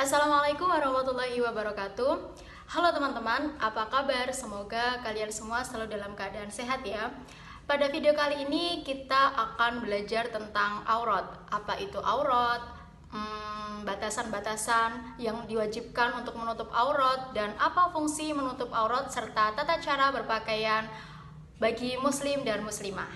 Assalamualaikum warahmatullahi wabarakatuh. Halo teman-teman, apa kabar? Semoga kalian semua selalu dalam keadaan sehat ya. Pada video kali ini kita akan belajar tentang aurat. Apa itu aurat? Batasan-batasan yang diwajibkan untuk menutup aurat dan apa fungsi menutup aurat serta tata cara berpakaian bagi muslim dan muslimah.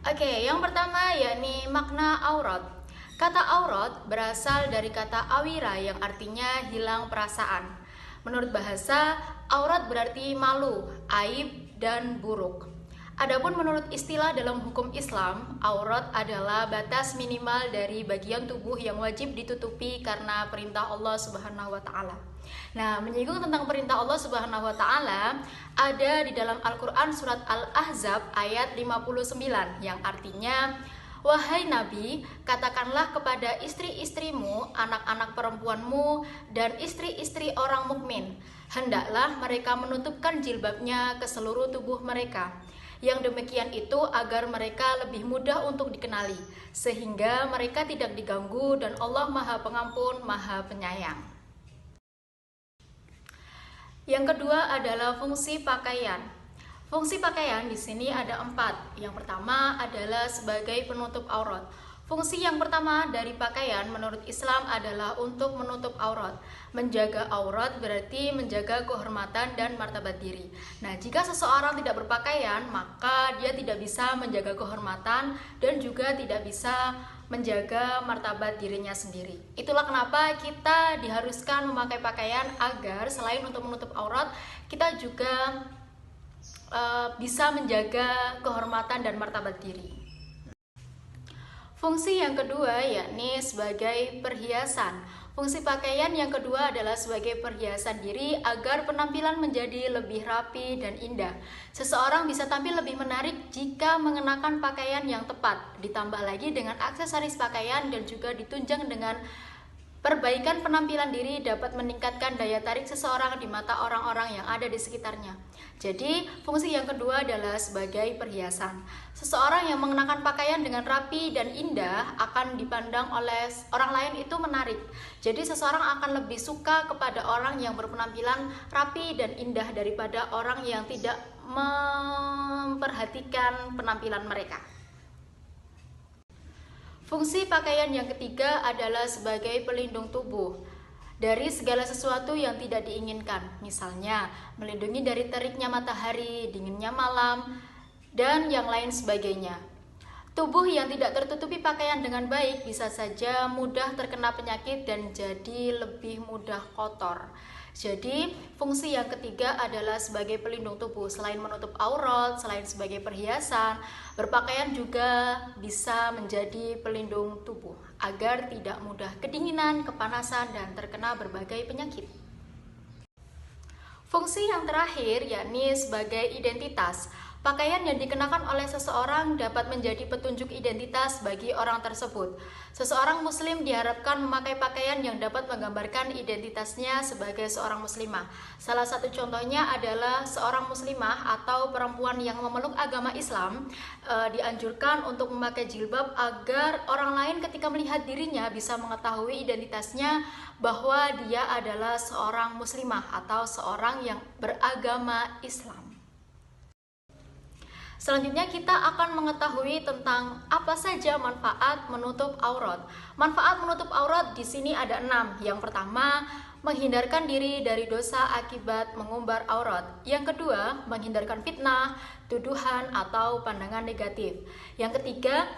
Oke, yang pertama yakni makna aurat. Kata aurat berasal dari kata awira yang artinya hilang perasaan. Menurut bahasa, aurat berarti malu, aib, dan buruk. Adapun menurut istilah dalam hukum Islam, aurat adalah batas minimal dari bagian tubuh yang wajib ditutupi karena perintah Allah Subhanahu wa taala. Nah, menyinggung tentang perintah Allah Subhanahu wa taala ada di dalam Al-Qur'an surat Al-Ahzab ayat 59 yang artinya, wahai Nabi, katakanlah kepada istri-istrimu, anak-anak perempuanmu, dan istri-istri orang mukmin, hendaklah mereka menutupkan jilbabnya ke seluruh tubuh mereka. Yang demikian itu agar mereka lebih mudah untuk dikenali, sehingga mereka tidak diganggu dan Allah Maha Pengampun, Maha Penyayang. Yang kedua adalah fungsi pakaian. Fungsi pakaian di sini ada 4. Yang pertama adalah sebagai penutup aurat. Fungsi yang pertama dari pakaian menurut Islam adalah untuk menutup aurat. Menjaga aurat berarti menjaga kehormatan dan martabat diri. Nah, jika seseorang tidak berpakaian, maka dia tidak bisa menjaga kehormatan dan juga tidak bisa menjaga martabat dirinya sendiri. Itulah kenapa kita diharuskan memakai pakaian agar selain untuk menutup aurat, kita juga bisa menjaga kehormatan dan martabat diri. Fungsi yang kedua yakni sebagai perhiasan. Fungsi pakaian yang kedua adalah sebagai perhiasan diri agar penampilan menjadi lebih rapi dan indah. Seseorang bisa tampil lebih menarik jika mengenakan pakaian yang tepat, ditambah lagi dengan aksesoris pakaian dan juga ditunjang dengan perbaikan penampilan diri dapat meningkatkan daya tarik seseorang di mata orang-orang yang ada di sekitarnya. Jadi, fungsi yang kedua adalah sebagai perhiasan. Seseorang yang mengenakan pakaian dengan rapi dan indah akan dipandang oleh orang lain itu menarik. Jadi, seseorang akan lebih suka kepada orang yang berpenampilan rapi dan indah daripada orang yang tidak memperhatikan penampilan mereka. Fungsi pakaian yang ketiga adalah sebagai pelindung tubuh dari segala sesuatu yang tidak diinginkan. Misalnya, melindungi dari teriknya matahari, dinginnya malam, dan yang lain sebagainya. Tubuh yang tidak tertutupi pakaian dengan baik bisa saja mudah terkena penyakit dan jadi lebih mudah kotor. Jadi, fungsi yang ketiga adalah sebagai pelindung tubuh. Selain menutup aurat, selain sebagai perhiasan, berpakaian juga bisa menjadi pelindung tubuh agar tidak mudah kedinginan, kepanasan, dan terkena berbagai penyakit. Fungsi yang terakhir yakni sebagai identitas. Pakaian yang dikenakan oleh seseorang dapat menjadi petunjuk identitas bagi orang tersebut. Seseorang muslim diharapkan memakai pakaian yang dapat menggambarkan identitasnya sebagai seorang muslimah. Salah satu contohnya adalah seorang muslimah atau perempuan yang memeluk agama Islam dianjurkan untuk memakai jilbab agar orang lain ketika melihat dirinya bisa mengetahui identitasnya bahwa dia adalah seorang muslimah atau seorang yang beragama Islam. Selanjutnya kita akan mengetahui tentang apa saja manfaat menutup aurat. Manfaat menutup aurat di sini ada 6. Yang pertama, menghindarkan diri dari dosa akibat mengumbar aurat. Yang kedua, menghindarkan fitnah, tuduhan, atau pandangan negatif. Yang ketiga,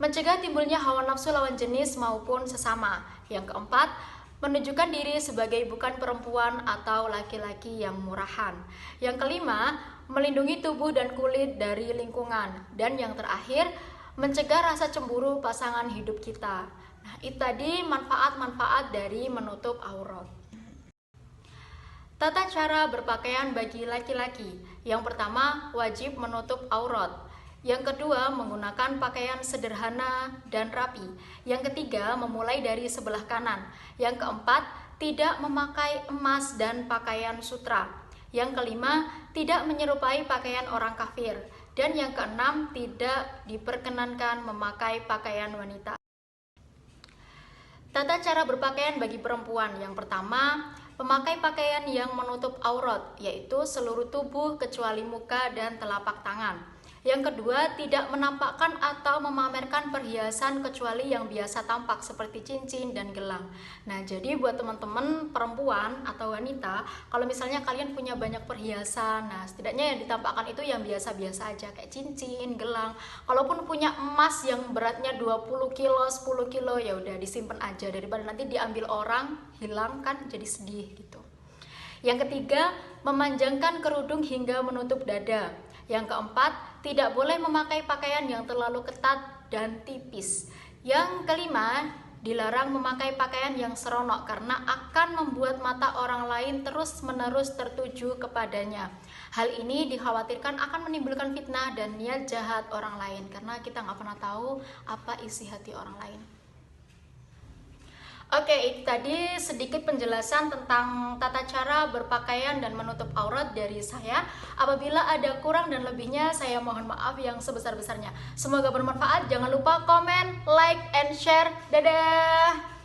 mencegah timbulnya hawa nafsu lawan jenis maupun sesama. Yang keempat, menunjukkan diri sebagai bukan perempuan atau laki-laki yang murahan. Yang kelima, melindungi tubuh dan kulit dari lingkungan. Dan yang terakhir, mencegah rasa cemburu pasangan hidup kita. Nah, itu tadi manfaat-manfaat dari menutup aurat. Tata cara berpakaian bagi laki-laki. Yang pertama, wajib menutup aurat. Yang kedua, menggunakan pakaian sederhana dan rapi. Yang ketiga, memulai dari sebelah kanan. Yang keempat, tidak memakai emas dan pakaian sutra. Yang kelima, tidak menyerupai pakaian orang kafir. Dan yang keenam, tidak diperkenankan memakai pakaian wanita. Tata cara berpakaian bagi perempuan. Yang pertama, memakai pakaian yang menutup aurat, yaitu seluruh tubuh kecuali muka dan telapak tangan. Yang kedua, tidak menampakkan atau memamerkan perhiasan kecuali yang biasa tampak seperti cincin dan gelang. Nah, jadi buat teman-teman perempuan atau wanita, kalau misalnya kalian punya banyak perhiasan, nah setidaknya yang ditampakkan itu yang biasa-biasa aja, kayak cincin, gelang. Kalaupun punya emas yang beratnya 20 kilo, 10 kilo, ya udah disimpan aja daripada nanti diambil orang, hilang kan jadi sedih gitu. Yang ketiga, memanjangkan kerudung hingga menutup dada. Yang keempat, tidak boleh memakai pakaian yang terlalu ketat dan tipis. Yang kelima, dilarang memakai pakaian yang seronok karena akan membuat mata orang lain terus-menerus tertuju kepadanya. Hal ini dikhawatirkan akan menimbulkan fitnah dan niat jahat orang lain karena kita nggak pernah tahu apa isi hati orang lain. Oke, itu tadi sedikit penjelasan tentang tata cara berpakaian dan menutup aurat dari saya. Apabila ada kurang dan lebihnya, saya mohon maaf yang sebesar-besarnya. Semoga bermanfaat. Jangan lupa komen, like, and share. Dadah!